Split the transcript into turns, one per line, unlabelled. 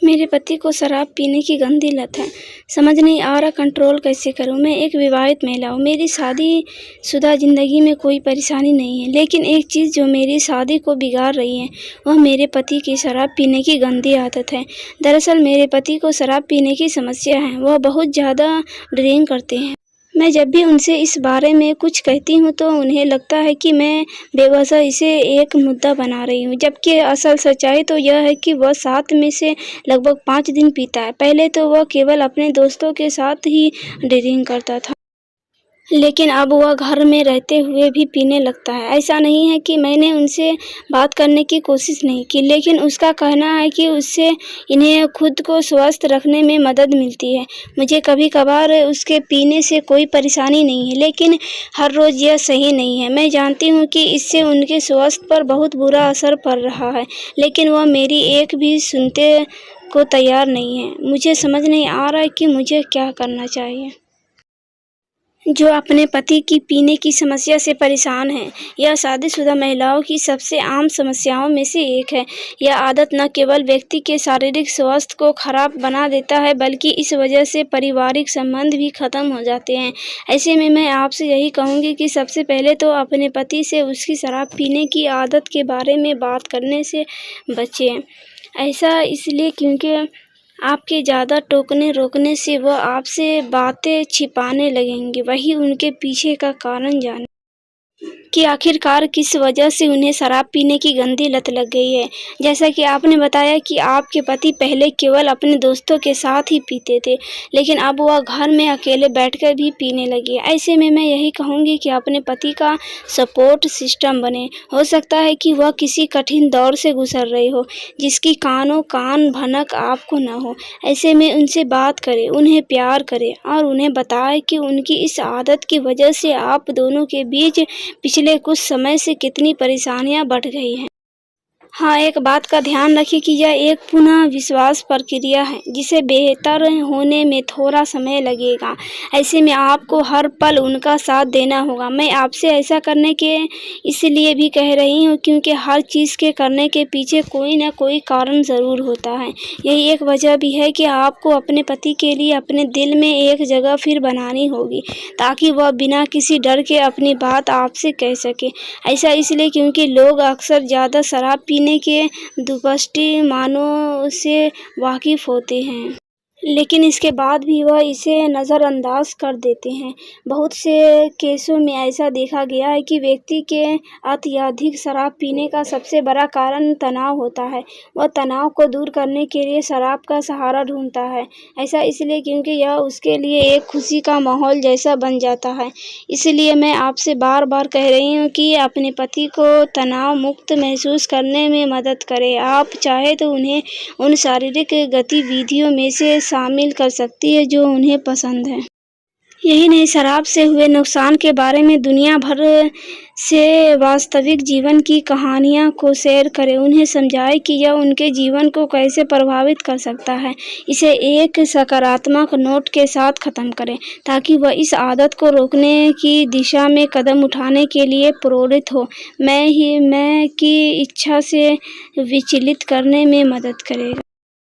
मेरे पति को शराब पीने की गंदी लत है। समझ नहीं आ रहा कंट्रोल कैसे करूं। मैं एक विवाहित महिला हूं। मेरी शादीशुदा ज़िंदगी में कोई परेशानी नहीं है, लेकिन एक चीज़ जो मेरी शादी को बिगाड़ रही है वह मेरे पति की शराब पीने की गंदी आदत है। दरअसल मेरे पति को शराब पीने की समस्या है। वह बहुत ज़्यादा ड्रिंक करते हैं। मैं जब भी उनसे इस बारे में कुछ कहती हूँ तो उन्हें लगता है कि मैं बेवजह इसे एक मुद्दा बना रही हूँ, जबकि असल सच्चाई तो यह है कि वह 7 में से लगभग 5 दिन पीता है। पहले तो वह केवल अपने दोस्तों के साथ ही ड्रिंक करता था, लेकिन अब वह घर में रहते हुए भी पीने लगता है। ऐसा नहीं है कि मैंने उनसे बात करने की कोशिश नहीं की, लेकिन उसका कहना है कि उससे इन्हें खुद को स्वस्थ रखने में मदद मिलती है। मुझे कभी-कभार उसके पीने से कोई परेशानी नहीं है, लेकिन हर रोज़ यह सही नहीं है। मैं जानती हूँ कि इससे उनके स्वास्थ्य पर बहुत बुरा असर पड़ रहा है, लेकिन वह मेरी एक भी सुनते को तैयार नहीं है। मुझे समझ नहीं आ रहा है कि मुझे क्या करना चाहिए। जो अपने पति की पीने की समस्या से परेशान हैं। यह शादीशुदा महिलाओं की सबसे आम समस्याओं में से एक है। यह आदत न केवल व्यक्ति के शारीरिक स्वास्थ्य को खराब बना देता है, बल्कि इस वजह से पारिवारिक संबंध भी खत्म हो जाते हैं। ऐसे में मैं आपसे यही कहूँगी कि सबसे पहले तो अपने पति से उसकी शराब पीने की आदत के बारे में बात करने से बचें। ऐसा इसलिए क्योंकि आपके ज़्यादा टोकने-रोकने से वह आपसे बातें छिपाने लगेंगे। वही उनके पीछे का कारण जानें कि आखिरकार किस वजह से उन्हें शराब पीने की गंदी लत लग गई है। जैसा कि आपने बताया कि आपके पति पहले केवल अपने दोस्तों के साथ ही पीते थे, लेकिन अब वह घर में अकेले बैठकर भी पीने लगे। ऐसे में मैं यही कहूँगी कि अपने पति का सपोर्ट सिस्टम बने। हो सकता है कि वह किसी कठिन दौर से गुजर रहे हो, जिसकी कान भनक आपको न हो। ऐसे में उनसे बात करें, उन्हें प्यार करें और उन्हें बताएं कि उनकी इस आदत की वजह से आप दोनों के बीच पिछले कुछ समय से कितनी परेशानियां बढ़ गई हैं। हाँ, एक बात का ध्यान रखें कि यह एक पुनः विश्वास प्रक्रिया है, जिसे बेहतर होने में थोड़ा समय लगेगा। ऐसे में आपको हर पल उनका साथ देना होगा। मैं आपसे ऐसा करने के इसलिए भी कह रही हूँ क्योंकि हर चीज़ के करने के पीछे कोई न कोई कारण ज़रूर होता है। यही एक वजह भी है कि आपको अपने पति के लिए अपने दिल में एक जगह फिर बनानी होगी, ताकि वह बिना किसी डर के अपनी बात आपसे कह सके। ऐसा इसलिए क्योंकि लोग अक्सर ज़्यादा शराब पीने के दुष्परिणामों से वाकिफ़ होते हैं, लेकिन इसके बाद भी वह इसे नज़रअंदाज कर देते हैं। बहुत से केसों में ऐसा देखा गया है कि व्यक्ति के अत्यधिक शराब पीने का सबसे बड़ा कारण तनाव होता है। वह तनाव को दूर करने के लिए शराब का सहारा ढूंढता है। ऐसा इसलिए क्योंकि यह उसके लिए एक खुशी का माहौल जैसा बन जाता है। इसलिए मैं आपसे बार-बार कह रही हूँ कि अपने पति को तनाव मुक्त महसूस करने में मदद करें। आप चाहे तो उन्हें उन शारीरिक गतिविधियों में से शामिल कर सकती है जो उन्हें पसंद है। यही नहीं, शराब से हुए नुकसान के बारे में दुनिया भर से वास्तविक जीवन की कहानियाँ को शेयर करें। उन्हें समझाएं कि यह उनके जीवन को कैसे प्रभावित कर सकता है। इसे एक सकारात्मक नोट के साथ ख़त्म करें, ताकि वह इस आदत को रोकने की दिशा में कदम उठाने के लिए प्रेरित हो। मैं की इच्छा से विचलित करने में मदद करेगा।